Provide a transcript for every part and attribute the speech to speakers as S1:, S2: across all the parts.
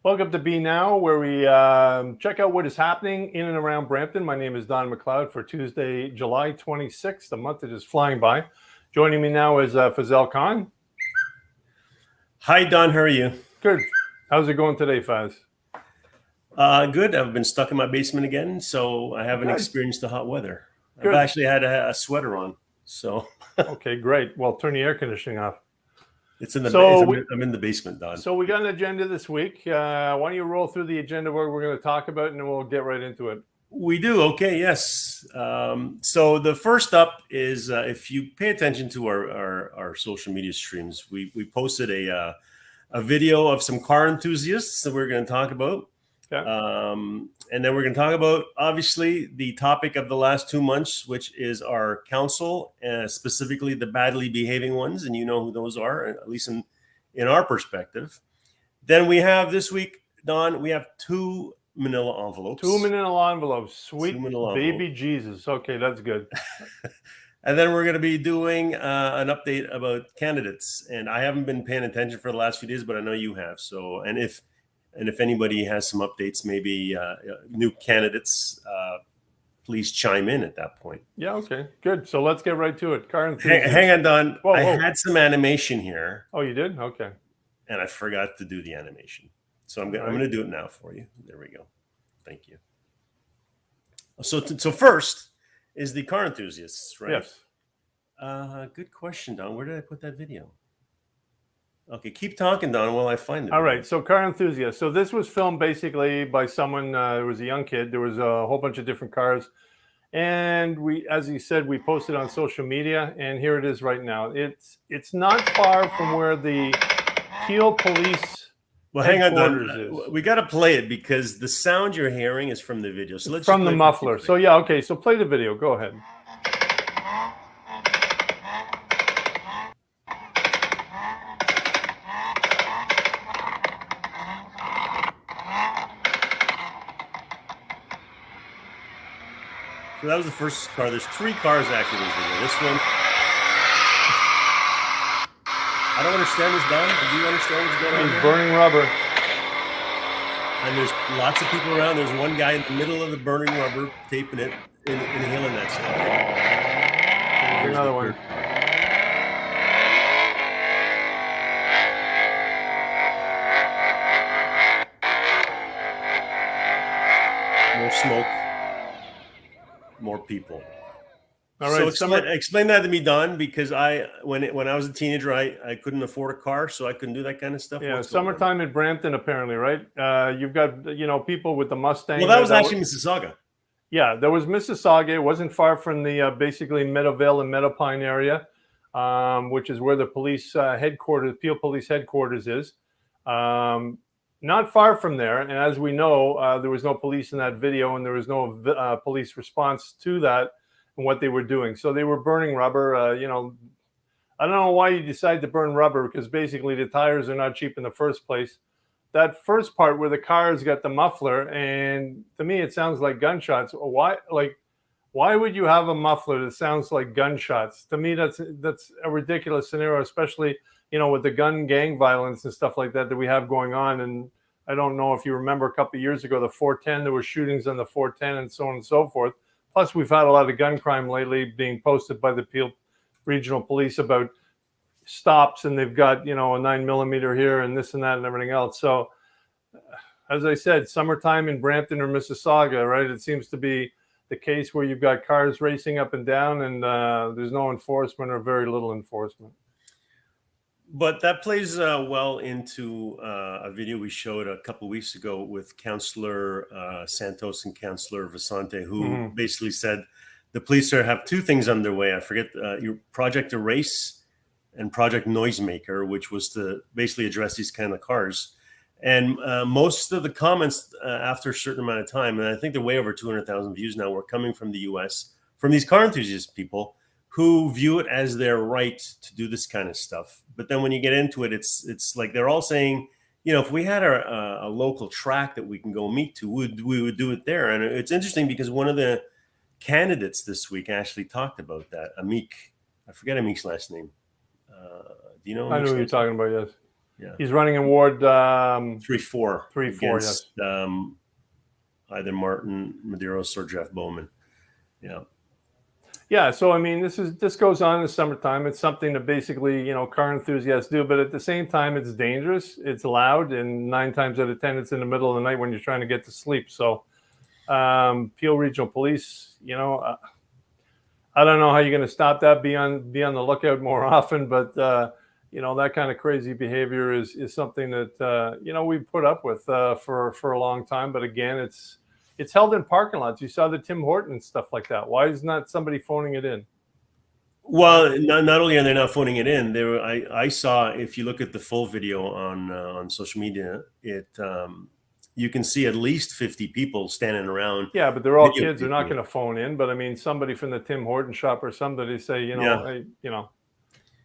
S1: Welcome to Be Now, where we check out what is happening in and around Brampton. My name is Don McLeod for Tuesday, July 26th. The month is just flying by. Joining me now is Fazal Khan.
S2: Hi, Don. How are you?
S1: Good. How's it going today, Faz?
S2: Good. I've been stuck in my basement again, so I haven't experienced the hot weather.
S1: Good.
S2: I've actually had a sweater on, so.
S1: Okay, great. Well, turn the air conditioning off.
S2: It's in the. I'm in the basement, Don.
S1: So we got an agenda this week. Why don't you roll through the agenda what we're going to talk about, and then we'll get right into it.
S2: We do. Okay. Yes. So the first up is if you pay attention to our social media streams, we posted a video of some car enthusiasts that we're going to talk about.
S1: Yeah.
S2: And then we're going to talk about, obviously, the topic of the last 2 months, which is our council, specifically the badly behaving ones. And you know who those are, at least in our perspective. Then we have this week, Don, we have 2 manila envelopes.
S1: 2 manila envelopes. Sweet
S2: manila
S1: baby Jesus. Okay, that's good.
S2: And then we're going to be doing an update about candidates. And I haven't been paying attention for the last few days, but I know you have. So, and if anybody has some updates, maybe new candidates, please chime in at that point.
S1: Yeah, okay, good. So let's get right to it.
S2: Hang on, Don. Whoa. I had some animation here.
S1: Oh, you did? Okay.
S2: And I forgot to do the animation. So I'm going to do it now for you. There we go. Thank you. So first is the car enthusiasts, right?
S1: Yes.
S2: Good question, Don. Where did I put that video? Okay, keep talking, Don, while I find it.
S1: All right, so car enthusiast. So this was filmed basically by someone, there was a young kid. There was a whole bunch of different cars. And we, as he said, we posted on social media, and here it is right now. It's not far from where the Peel Police
S2: hang on, Don. We got to play it because the sound you're hearing is from the video. So let's
S1: from the muffler. So yeah, okay, so play the video. Go ahead.
S2: So that was the first car. There's 3 cars actually in this video. This one. I don't understand this, Don. Do you understand what's going on?
S1: He's burning rubber.
S2: And there's lots of people around. There's one guy in the middle of the burning rubber, taping it, inhaling that stuff.
S1: Here's another one.
S2: More smoke. More people.
S1: All right.
S2: So explain that to me, Don, because when I was a teenager, I couldn't afford a car, so I couldn't do that kind of stuff.
S1: Yeah, summertime in Brampton, apparently, right? You've got people with the Mustang.
S2: Well, that was actually Mississauga.
S1: Yeah, there was Mississauga. It wasn't far from the basically Meadowvale and Meadowpine area, which is where the police headquarters, Peel Police headquarters is. Not far from there, and as we know, there was no police in that video, and there was no police response to that and what they were doing. So they were burning rubber. I don't know why you decide to burn rubber, because basically the tires are not cheap in the first place. That first part where the car's got the muffler, and to me it sounds like gunshots. Why would you have a muffler that sounds like gunshots? To me, that's a ridiculous scenario, especially with the gun gang violence and stuff like that we have going on. And I don't know if you remember a couple of years ago, the 410, there were shootings on the 410 and so on and so forth. Plus, we've had a lot of gun crime lately being posted by the Peel Regional Police about stops, and they've got, a 9mm here and this and that and everything else. So, as I said, summertime in Brampton or Mississauga, right? It seems to be the case where you've got cars racing up and down, and there's no enforcement or very little enforcement.
S2: But that plays well into a video we showed a couple of weeks ago with Councillor Santos and Councillor Vicente, who basically said the police have 2 things underway. I forget your Project Erase and Project Noisemaker, which was to basically address these kind of cars. And most of the comments after a certain amount of time, and I think they're way over 200,000 views now, were coming from the US, from these car enthusiast people who view it as their right to do this kind of stuff. But then when you get into it, it's like they're all saying, if we had a local track that we can go meet to, we would do it there. And it's interesting because one of the candidates this week actually talked about that. Amik, I forget Amik's last name. you know?
S1: I know who you're talking about. Yes.
S2: Yeah.
S1: He's running in Ward
S2: 3-4.
S1: 3-4. Yes.
S2: Either Martin Medeiros or Jeff Bowman. Yeah.
S1: Yeah. So I mean, this goes on in the summertime. It's something that basically, car enthusiasts do, but at the same time, it's dangerous. It's loud, and 9 times out of 10, it's in the middle of the night when you're trying to get to sleep. So, Peel Regional Police, I don't know how you're going to stop that. Be on the lookout more often, but that kind of crazy behavior is something that we put up with for a long time. But again, it's held in parking lots. You saw the Tim Horton and stuff like that. Why is not somebody phoning it in?
S2: Well, not only are they not phoning it in, I saw, if you look at the full video on social media, you can see at least 50 people standing around.
S1: Yeah, but they're all kids. They're not going to phone in. But I mean, somebody from the Tim Horton shop or somebody say, hey,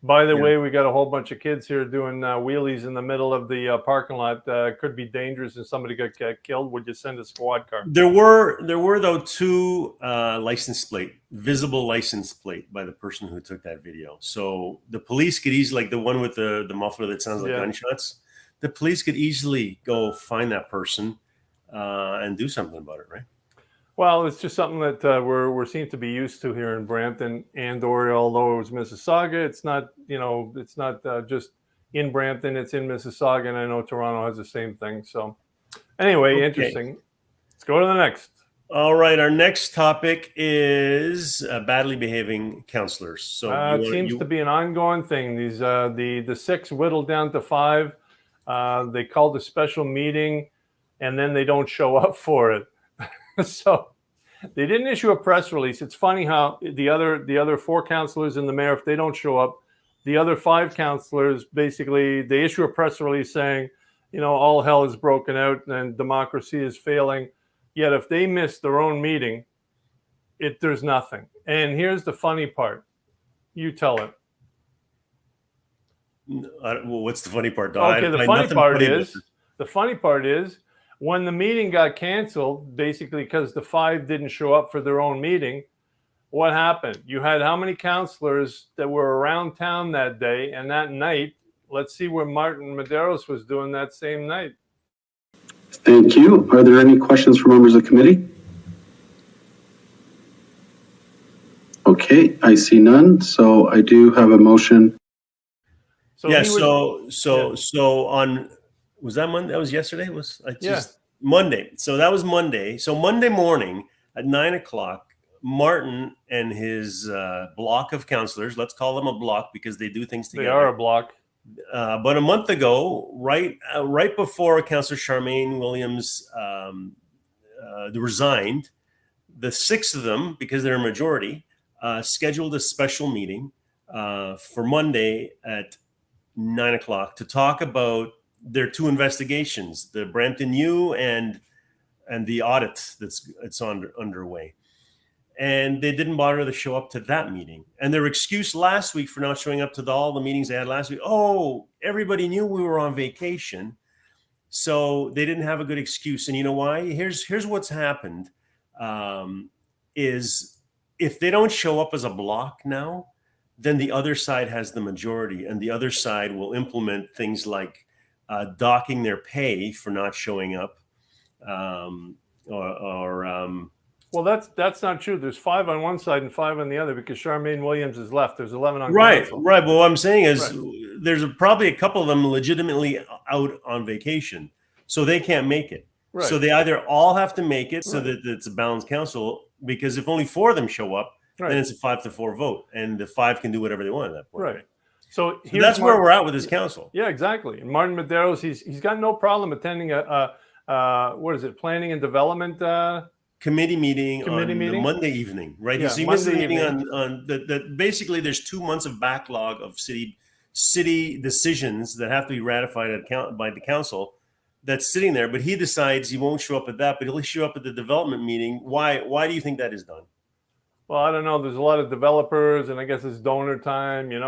S1: by the way, we got a whole bunch of kids here doing wheelies in the middle of the parking lot. Could be dangerous, and somebody got killed. Would you send a squad car?
S2: There were though 2 visible license plate by the person who took that video. So the police could easily, like the one with the muffler that sounds like gunshots. The police could easily go find that person and do something about it, right?
S1: Well, it's just something that we're seem to be used to here in Brampton and or although it was Mississauga, it's not just in Brampton, it's in Mississauga, and I know Toronto has the same thing. So anyway, Interesting. Let's go to the next.
S2: All right, our next topic is badly behaving councillors. So
S1: it seems to be an ongoing thing. These the 6 whittled down to 5. They called a special meeting, and then they don't show up for it. So they didn't issue a press release. It's funny how the other 4 councillors and the mayor, if they don't show up, the other 5 councillors basically they issue a press release saying, all hell is broken out and democracy is failing. Yet if they miss their own meeting, there's nothing. And here's the funny part. You tell it.
S2: Well, what's the funny part?
S1: Okay, the funny part is when the meeting got canceled, basically because the 5 didn't show up for their own meeting, what happened? You had how many councillors that were around town that day and that night? Let's see what Martin Medeiros was doing that same night.
S3: Thank you. Are there any questions from members of the committee? Okay, I see none. So I do have a motion.
S2: So on, was that Monday? That was yesterday? Monday. So that was Monday. So Monday morning at 9:00, Martin and his block of councillors, let's call them a block because they do things together.
S1: They are a block.
S2: But a month ago, right before Councillor Charmaine Williams resigned, the 6 of them, because they're a majority, scheduled a special meeting for Monday at 9:00 to talk about their 2 investigations, the Brampton U and the audit that's underway. And they didn't bother to show up to that meeting. And their excuse last week for not showing up to all the meetings they had last week, everybody knew we were on vacation, so they didn't have a good excuse. And you know why? Here's what's happened, is if they don't show up as a block now, then the other side has the majority, and the other side will implement things like docking their pay for not showing up,
S1: well, that's not true. There's 5 on one side and 5 on the other because Charmaine Williams is left. There's 11 on council.
S2: Right. But what I'm saying is there's probably a couple of them legitimately out on vacation, so they can't make it. Right. So they either all have to make it so that it's a balanced council, because if only 4 of them show up, then it's a 5-4 vote, and the 5 can do whatever they want at that point.
S1: Right. So
S2: that's where we're at with this council.
S1: Yeah, exactly. And Martin Medeiros, he's got no problem attending planning and development
S2: committee meeting the Monday evening, right? Yeah, Monday meeting on that. Basically, there's 2 months of backlog of city decisions that have to be ratified by the council. That's sitting there, but he decides he won't show up at that, but he'll show up at the development meeting. Why do you think that is done?
S1: Well, I don't know. There's a lot of developers, and I guess it's donor time. You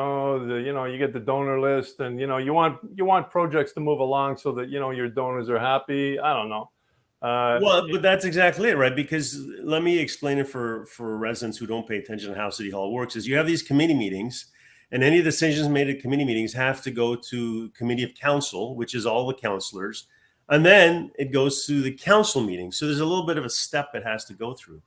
S1: get the donor list, and you want projects to move along so that your donors are happy. I don't know.
S2: But that's exactly it, right? Because let me explain it for residents who don't pay attention to how City Hall works. Is you have these committee meetings, And any decisions made at committee meetings have to go to committee of council, which is all the councillors. And then it goes to the council meeting. So there's a little bit of a step it has to go through.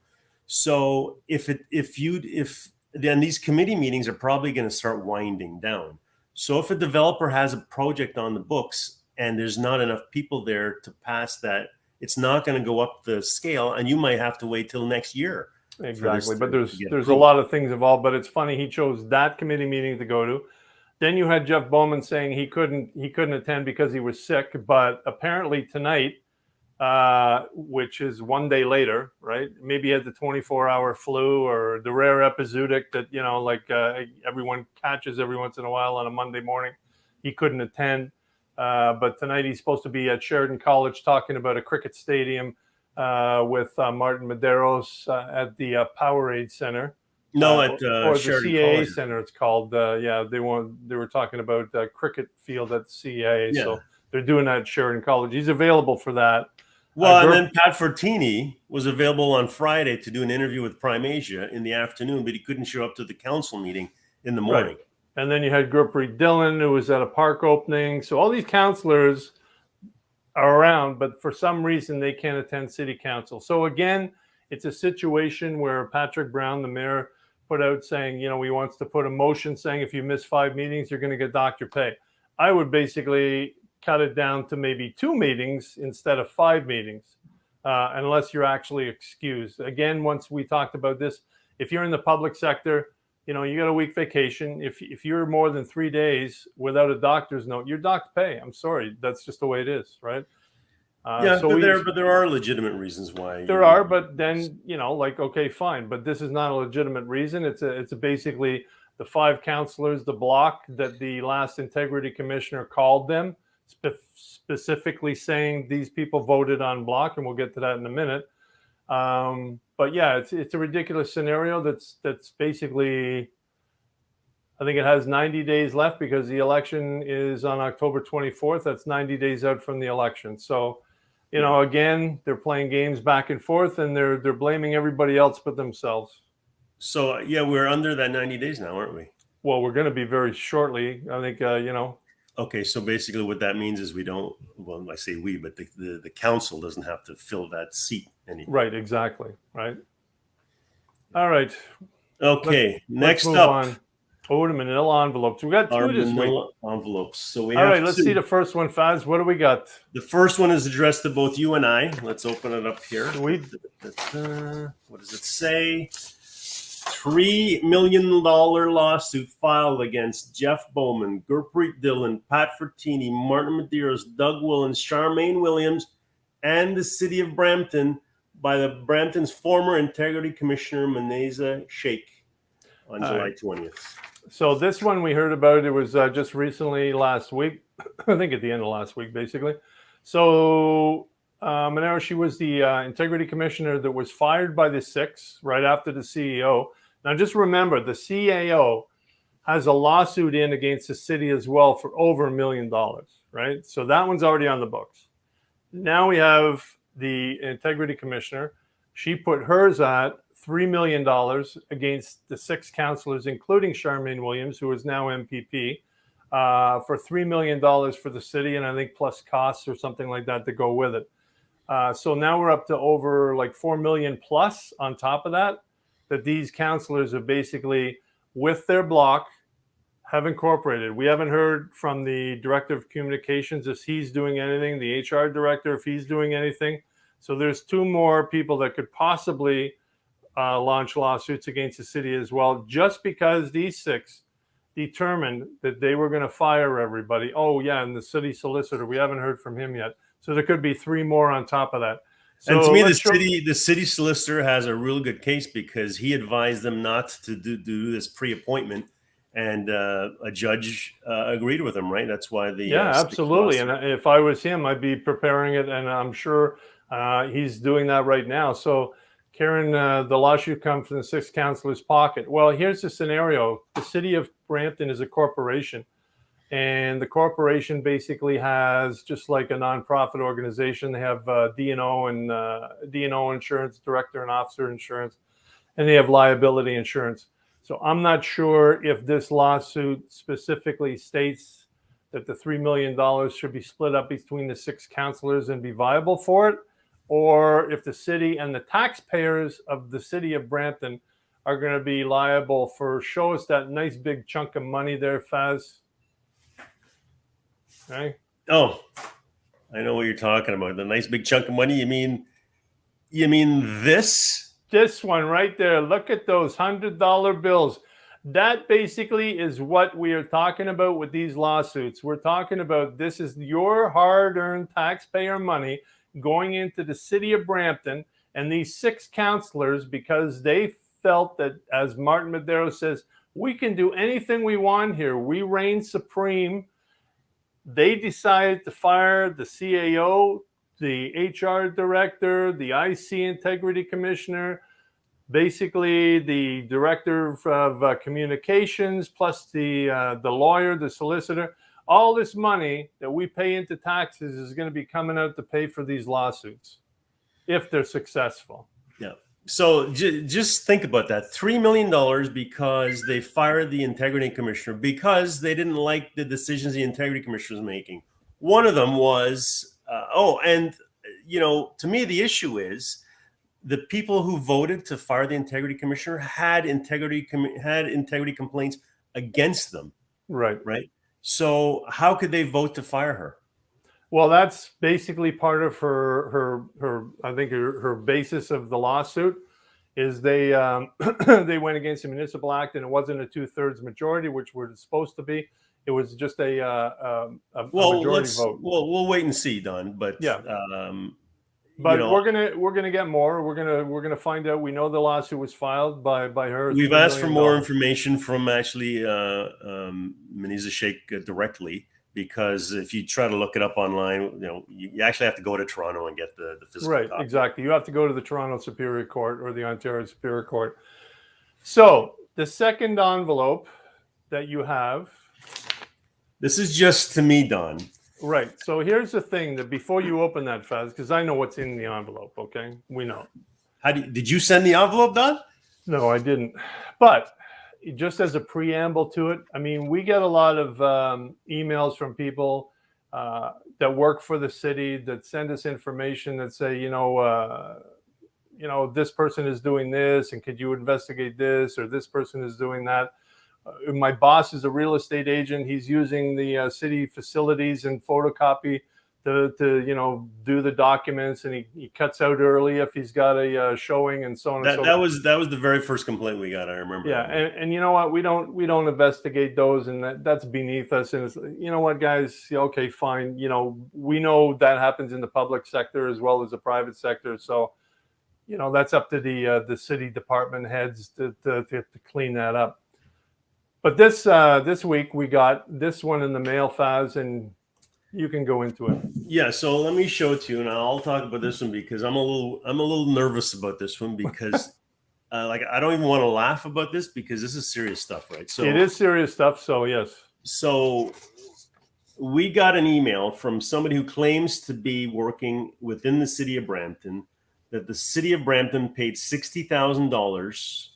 S2: So then these committee meetings are probably going to start winding down. So if a developer has a project on the books and there's not enough people there to pass that, it's not going to go up the scale, and you might have to wait till next year.
S1: Exactly. But there's a lot of things involved, but it's funny he chose that committee meeting to go to. Then you had Jeff Bowman saying he couldn't attend because he was sick, but apparently tonight, which is one day later, right? Maybe he had the 24-hour flu or the rare epizootic that, you know, like everyone catches every once in a while on a Monday morning. He couldn't attend. But tonight he's supposed to be at Sheridan College talking about a cricket stadium with Martin Medeiros at the Powerade Center.
S2: No, at
S1: or the
S2: Sheridan
S1: CAA
S2: College.
S1: Center, it's called. They were talking about cricket field at CAA.
S2: Yeah.
S1: So they're doing that at Sheridan College. He's available for that.
S2: Well, and then Pat Fortini was available on Friday to do an interview with Prime Asia in the afternoon, but he couldn't show up to the council meeting in the morning.
S1: Right. And then you had Gurpreet Dillon, who was at a park opening. So all these councillors are around, but for some reason they can't attend city council. So again, it's a situation where Patrick Brown, the mayor, put out saying, you know, he wants to put a motion saying if you miss 5 meetings, you're going to get doctor pay. I would basically cut it down to maybe 2 meetings instead of 5 meetings, unless you're actually excused. Again, once we talked about this, if you're in the public sector, you know, you got a week vacation. If you're more than 3 days without a doctor's note, you're docked pay. I'm sorry. That's just the way it is, right?
S2: Yeah, so but there are legitimate reasons why.
S1: There are, but then, you know, like, okay, fine. But this is not a legitimate reason. It's basically the 5 councillors, the block that the last integrity commissioner called them, specifically saying these people voted on block, and we'll get to that in a minute. But yeah, it's a ridiculous scenario that's basically, I think it has 90 days left because the election is on October 24th. That's 90 days out from the election. So, you know, again, they're playing games back and forth, and they're blaming everybody else but themselves.
S2: So yeah, we're under that 90 days now, aren't we?
S1: Well, we're going to be very shortly. I think, you know.
S2: Okay, so basically what that means is we don't, well, I say we, but the council doesn't have to fill that seat anymore.
S1: Right, exactly. Right. All right.
S2: Okay,
S1: let's move on. Oh, the manila envelopes. We got 2 this week.
S2: Envelopes. So we
S1: All
S2: have
S1: right, let's
S2: 2.
S1: see the first one, Faz. What do we got?
S2: The first one is addressed to both you and I. Let's open it up here.
S1: Sweet.
S2: What does it say? $3 million lawsuit filed against Jeff Bowman, Gurpreet Dillon, Pat Fortini, Martin Medeiros, Doug Willens, Charmaine Williams, and the city of Brampton by the Brampton's former integrity commissioner, Maneza Sheikh, on July 20th.
S1: So this one we heard about, it was just recently last week, I think at the end of last week, basically. So Monero, she was the integrity commissioner that was fired by the 6 right after the CEO. Now, just remember, the CAO has a lawsuit in against the city as well for over $1 million, right? So that one's already on the books. Now we have the integrity commissioner. She put hers at $3 million against the 6 councillors, including Charmaine Williams, who is now MPP, for $3 million for the city, and I think plus costs or something like that to go with it. So now we're up to over like 4 million plus on top of that these councillors have basically, with their block, have incorporated. We haven't heard from the director of communications if he's doing anything, the HR director if he's doing anything. So there's 2 more people that could possibly launch lawsuits against the city as well, just because these 6 determined that they were going to fire everybody. Oh yeah, and the city solicitor, we haven't heard from him yet. So there could be 3 more on top of that. So
S2: and to me, the city solicitor has a real good case because he advised them not to do this pre-appointment, and a judge agreed with him. Right? That's why the
S1: absolutely. And if I was him, I'd be preparing it, and I'm sure he's doing that right now. So, Karen, the lawsuit comes from the 6 councillors' pocket. Well, here's the scenario: the city of Brampton is a corporation. And the corporation basically has, just like a nonprofit organization, they have D&O and D&O insurance, director and officer insurance, and they have liability insurance. So I'm not sure if this lawsuit specifically states that the $3 million should be split up between the 6 councillors and be viable for it, or if the city and the taxpayers of the city of Brampton are going to be liable for. Show us that nice big chunk of money there, Faz. Okay.
S2: Oh, I know what you're talking about. The nice big chunk of money. You mean this?
S1: This one right there. Look at those $100 bills. That basically is what we are talking about with these lawsuits. We're talking about this is your hard-earned taxpayer money going into the city of Brampton, and these 6 councillors, because they felt that, as Martin Madero says, we can do anything we want here. We reign supreme. They decided to fire the CAO, the HR director, the IC integrity commissioner, basically the director of communications, plus the lawyer, the solicitor. All this money that we pay into taxes is going to be coming out to pay for these lawsuits if they're successful.
S2: Yeah. So just think about that. $3 million because they fired the integrity commissioner because they didn't like the decisions the integrity commissioner was making. One of them was, to me, the issue is the people who voted to fire the integrity commissioner had integrity complaints against them.
S1: Right.
S2: Right. So how could they vote to fire her?
S1: Well, that's basically part of her I think her basis of the lawsuit is they they went against the municipal act, and it wasn't a 2/3 majority, which we're supposed to be. It was just a majority vote.
S2: Well, we'll wait and see, Don. But
S1: yeah, but we're gonna get more. We're gonna find out. We know the lawsuit was filed by her.
S2: We've asked for more information from actually Maniza Sheikh directly, because if you try to look it up online, you actually have to go to Toronto and get the physical
S1: right
S2: copy.
S1: Exactly. You have to go to the Toronto Superior Court or the Ontario Superior Court. So the second envelope that you have,
S2: this is just to me, Don.
S1: Right. So here's the thing, that before you open that, Faz, because I know what's in the envelope. Okay, we know.
S2: Did you send the envelope, Don?
S1: No, I didn't. But just as a preamble to it, I mean, we get a lot of emails from people that work for the city that send us information that say, this person is doing this, and could you investigate this, or this person is doing that. My boss is a real estate agent. He's using the city facilities and photocopy to do the documents, and he cuts out early if he's got a showing, and so on.
S2: That was the very first complaint we got. I remember.
S1: Yeah, and you know what? We don't investigate those, and that's beneath us. And it's, you know what, guys? Okay, fine. We know that happens in the public sector as well as the private sector. So, that's up to the city department heads to clean that up. But this week we got this one in the mail, Faz, and you can go into it.
S2: Yeah, so let me show it to you, and I'll talk about this one because I'm a little nervous about this one because I don't even want to laugh about this because this is serious stuff, right? So
S1: it is serious stuff. So yes. So
S2: we got an email from somebody who claims to be working within the city of Brampton that the city of Brampton paid $60,000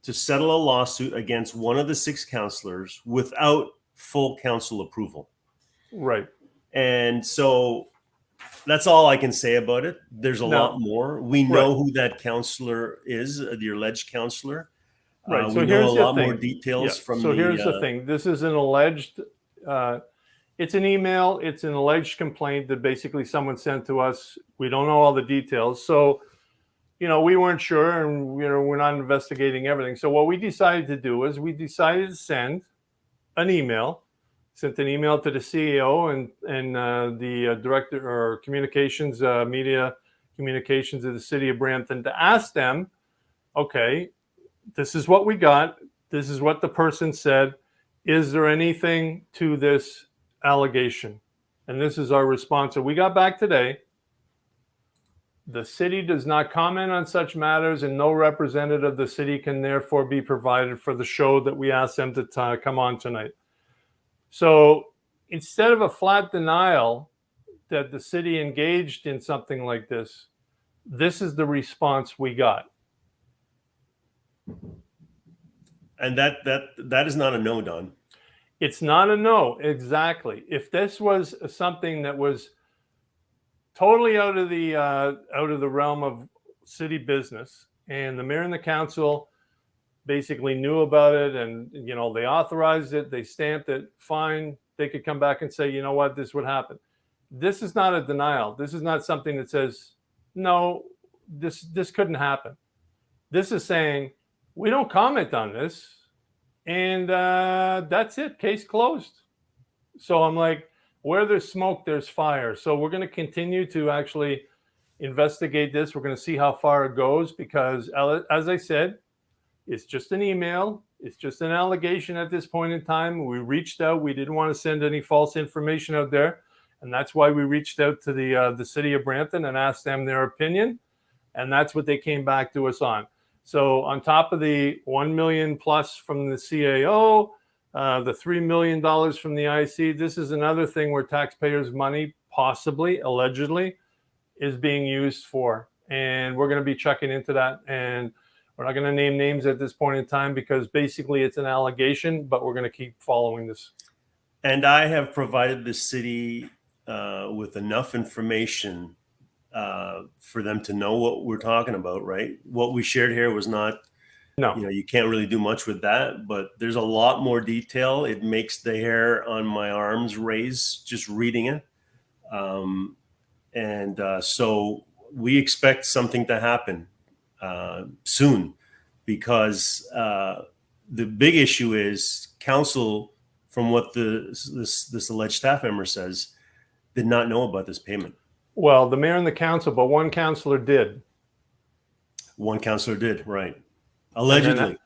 S2: to settle a lawsuit against one of the 6 councillors without full council approval.
S1: Right.
S2: And so that's all I can say about it. There's a lot more. We know who that councillor is, the alleged councillor.
S1: Right. So
S2: we know a lot more details from
S1: So here's the thing. This is an alleged, it's an email. It's an alleged complaint that basically someone sent to us. We don't know all the details. So, we weren't sure, and we're not investigating everything. So what we decided to do is we decided to send an email. Sent an email to the CEO and the director or communications, media communications of the city of Brampton to ask them, okay, this is what we got. This is what the person said. Is there anything to this allegation? And this is our response. So we got back today. The city does not comment on such matters, and no representative of the city can therefore be provided for the show that we asked them to come on tonight. So instead of a flat denial that the city engaged in something like this, this is the response we got.
S2: And that is not a no, Don.
S1: It's not a no, exactly. If this was something that was totally out of the realm of city business, and the mayor and the council basically knew about it, and they authorized it, they stamped it, fine, they could come back and say, you know what, this would happen. This is not a denial. This is not something that says, no, this couldn't happen. This is saying, we don't comment on this, and that's it, case closed. So I'm like, where there's smoke, there's fire. So we're going to continue to actually investigate this. We're going to see how far it goes, because as I said, it's just an email. It's just an allegation at this point in time. We reached out. We didn't want to send any false information out there. And that's why we reached out to the city of Brampton and asked them their opinion. And that's what they came back to us on. So on top of the $1 million plus from the CAO, the $3 million from the IC, this is another thing where taxpayers' money, possibly, allegedly, is being used for. And we're going to be checking into that. And we're not going to name names at this point in time, because basically it's an allegation, but we're going to keep following this.
S2: And I have provided the city with enough information for them to know what we're talking about, right? What we shared here was not,
S1: no,
S2: you can't really do much with that, but there's a lot more detail. It makes the hair on my arms raise just reading it. So we expect something to happen soon, because the big issue is council, from what this alleged staff member says, did not know about this payment.
S1: Well, the mayor and the council, but one councillor did.
S2: One councillor did, right? Allegedly.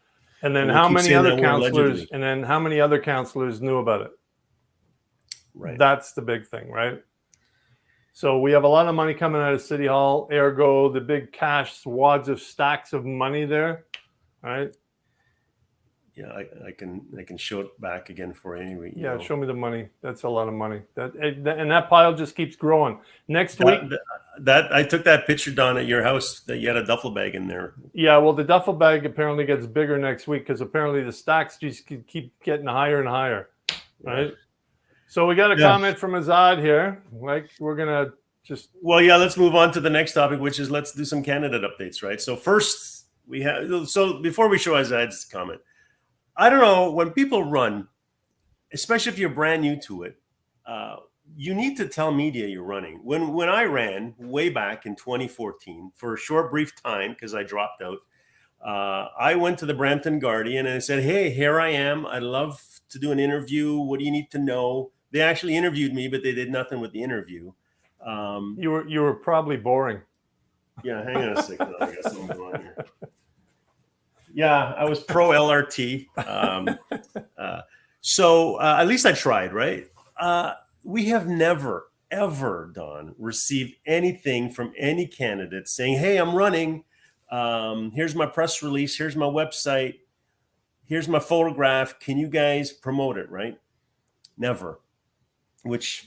S1: And then how many other councillors? And then how many other councillors knew about it?
S2: Right.
S1: That's the big thing, right? So we have a lot of money coming out of City Hall, ergo the big cash wads of stacks of money there, right?
S2: Yeah, I can show it back again for any.
S1: Yeah, show me the money. That's a lot of money. And that pile just keeps growing. Next week,
S2: that I took that picture, Don, at your house, that you had a duffel bag in there.
S1: Yeah, well, the duffel bag apparently gets bigger next week, because apparently the stacks just keep getting higher and higher, right? Yeah. So we got a comment from Azad here. Like, we're gonna just
S2: let's move on to the next topic, which is let's do some candidate updates, right? So first before we show Azad's comment, I don't know, when people run, especially if you're brand new to it, you need to tell media you're running. When I ran way back in 2014 for a short, brief time, because I dropped out, I went to the Brampton Guardian and I said, hey, here I am. I'd love to do an interview. What do you need to know? They actually interviewed me, but they did nothing with the interview.
S1: You were probably boring.
S2: Yeah, hang on a second. I got something going on here. Yeah, I was pro LRT. So at least I tried, right? We have never, ever, Don, received anything from any candidate saying, hey, I'm running. Here's my press release. Here's my website. Here's my photograph. Can you guys promote it, right? Never. Which,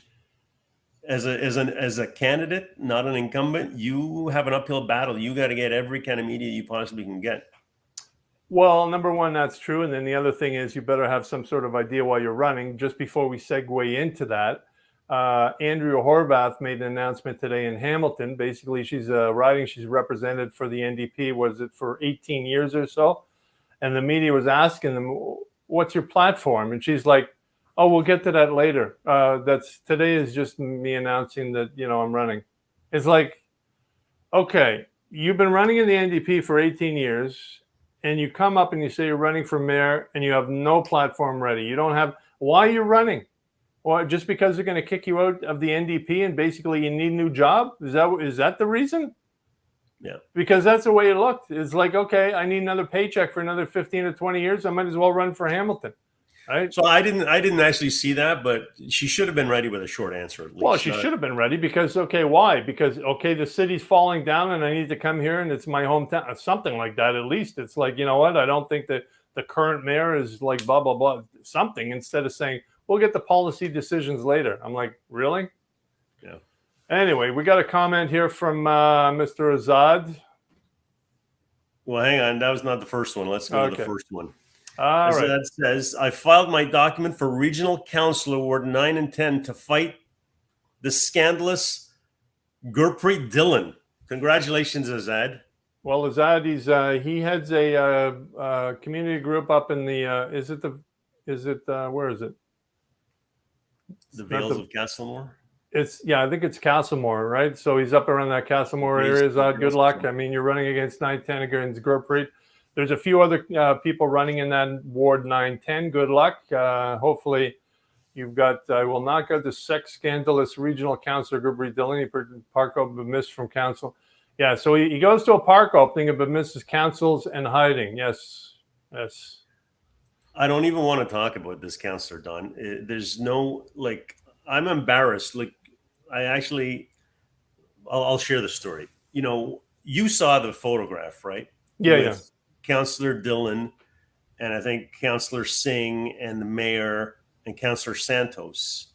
S2: as a candidate, not an incumbent, you have an uphill battle. You got to get every kind of media you possibly can get.
S1: Well, number one, that's true. And then the other thing is you better have some sort of idea while you're running. Just before we segue into that, Andrea Horvath made an announcement today in Hamilton. Basically, she's represented for the NDP, was it for 18 years or so? And the media was asking them, what's your platform? And she's like, oh, we'll get to that later. Today is just me announcing that, I'm running. It's like, okay, you've been running in the NDP for 18 years. And you come up and you say you're running for mayor and you have no platform ready. You don't have, why are you running? Well, just because they're going to kick you out of the NDP and basically you need a new job? Is that the reason?
S2: Yeah. Because
S1: that's the way it looked. It's like, okay, I need another paycheck for another 15 or 20 years. I might as well run for Hamilton. Right?
S2: So I didn't actually see that, but she should have been ready with a short answer at least.
S1: Well, she should have been ready because, okay, why? Because, okay, the city's falling down and I need to come here and it's my hometown. Something like that, at least. It's like, you know what? I don't think that the current mayor is like blah, blah, blah, something, instead of saying, we'll get the policy decisions later. I'm like, really?
S2: Yeah.
S1: Anyway, we got a comment here from Mr. Azad.
S2: Well, hang on. That was not the first one. Let's go to the first one.
S1: All
S2: As
S1: right.
S2: that says, I filed my document for Regional Councillor Ward 9 and 10 to fight the scandalous Gurpreet Dillon. Congratulations, Azad.
S1: Well, Azad, he heads a community group up in the where is it?
S2: The
S1: Not
S2: Vales of Castlemore.
S1: I think it's Castlemore, right? So he's up around that Castlemore area. Azad, good luck. I mean, you're running against 910 against Gurpreet. There's a few other people running in that Ward 910. Good luck. Hopefully, you've got. I will knock out the sex scandalous regional councillor Gurpreet Dillon. He park opening missed from council. Yeah, so he goes to a park opening but misses councils and hiding. Yes.
S2: I don't even want to talk about this, Councillor Don. There's no, like, I'm embarrassed. Like, I'll share the story. You know, you saw the photograph, right?
S1: Yeah.
S2: Councillor Dillon, and I think Councillor Singh and the mayor and Councillor Santos.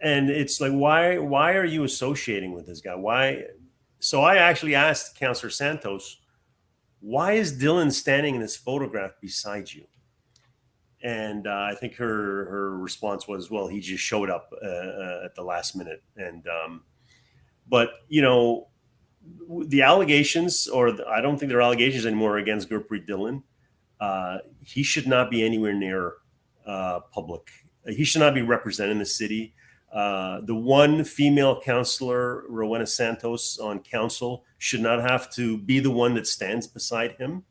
S2: And it's like, why are you associating with this guy? Why? So I actually asked Councillor Santos, why is Dillon standing in this photograph beside you? And I think her response was, well, he just showed up at the last minute. And but you know, the allegations, I don't think they're allegations anymore against Gurpreet Dillon. He should not be anywhere near public. He should not be representing the city. The one female councillor, Rowena Santos, on council should not have to be the one that stands beside him,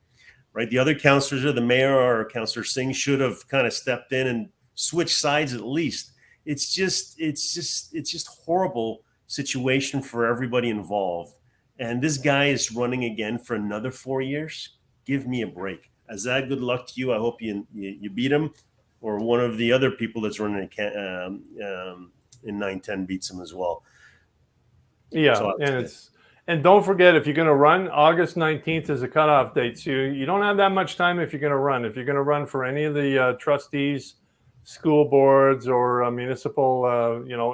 S2: right? The other councillors, or the mayor or Councillor Singh, should have kind of stepped in and switched sides at least. It's just horrible situation for everybody involved. And this guy is running again for another 4 years. Give me a break. Azad, good luck to you. I hope you beat him, or one of the other people that's running in 910 beats him as well.
S1: Yeah,
S2: So
S1: and don't forget, if you're going to run, August 19th is a cutoff date. So you don't have that much time if you're going to run. If you're going to run for any of the trustees, school boards, or municipal,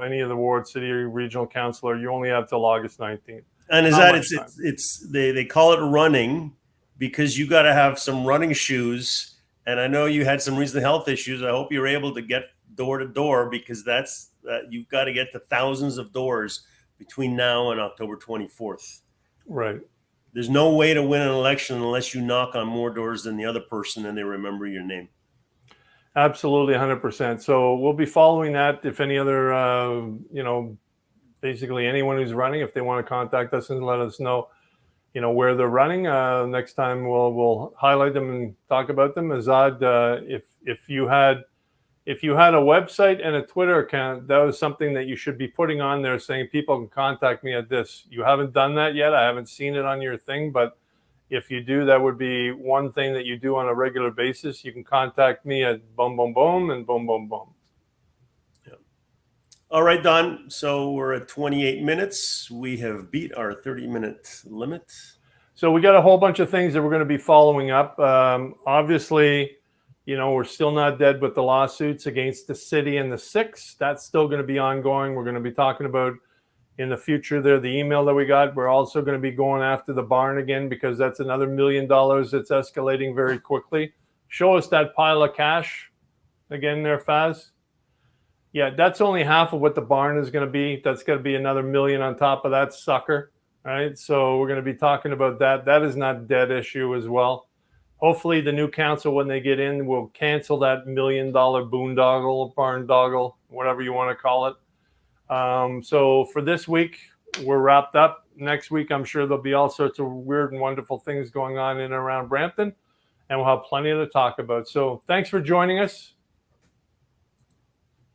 S1: any of the ward, city, or regional councilor, you only have till August 19th.
S2: And is that they call it running because you got to have some running shoes. And I know you had some recent health issues. I hope you're able to get door to door, because you've got to get to thousands of doors between now and October 24th.
S1: Right.
S2: There's no way to win an election unless you knock on more doors than the other person and they remember your name.
S1: Absolutely, 100%. So we'll be following that. If any other, basically anyone who's running, if they want to contact us and let us know, where they're running, next time we'll highlight them and talk about them. Azad, if you had a website and a Twitter account, that was something that you should be putting on there, saying people can contact me at this. You haven't done that yet. I haven't seen it on your thing, but if you do, that would be one thing that you do on a regular basis. You can contact me at boom, boom, boom, and boom, boom, boom.
S2: Yeah. All right, Don. So we're at 28 minutes. We have beat our 30-minute limit.
S1: So we got a whole bunch of things that we're going to be following up. Obviously, we're still not dead with the lawsuits against the city and the six. That's still going to be ongoing. We're going to be talking about in the future there, the email that we got. We're also going to be going after the barn again, because that's another $1 million that's escalating very quickly. Show us that pile of cash again there, Faz. Yeah, that's only half of what the barn is going to be. That's going to be another $1 million on top of that sucker. Right. So we're going to be talking about that. That is not a dead issue as well. Hopefully the new council, when they get in, will cancel that $1 million boondoggle, barn doggle, whatever you want to call it. So for this week, we're wrapped up. Next week, I'm sure there'll be all sorts of weird and wonderful things going on in and around Brampton, and we'll have plenty to talk about. So thanks for joining us.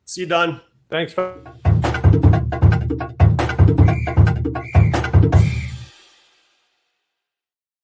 S2: See you, Don.
S1: Thanks.